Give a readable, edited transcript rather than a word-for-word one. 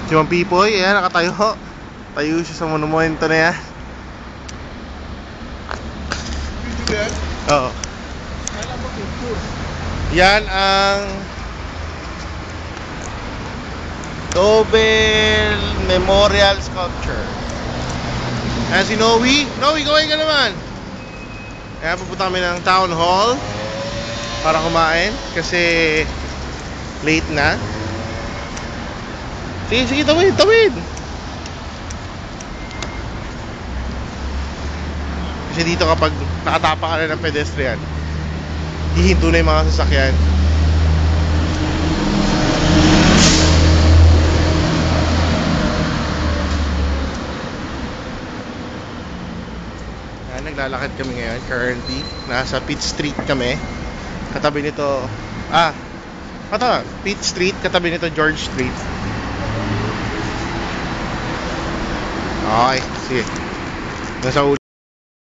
Si Mang Pipoy, ayan, nakatayo. Tayo siya sa monumento na yan. Oo. Yan ang Nobel Memorial Sculpture. Ayan si Noe. Noe, gawin ka naman. Ayan, pupunta kami ng Town Hall para kumain kasi late na. Sige, sige, tawid, tawid. Kasi dito kapag nakatapa ka na ng pedestrian, hihinto na yung mga sasakyan. Ayan, naglalakad kami ngayon. Currently, nasa Pitt Street kami. Katabi nito, Pitt Street, katabi nito George Street. Okay, sige. Nasa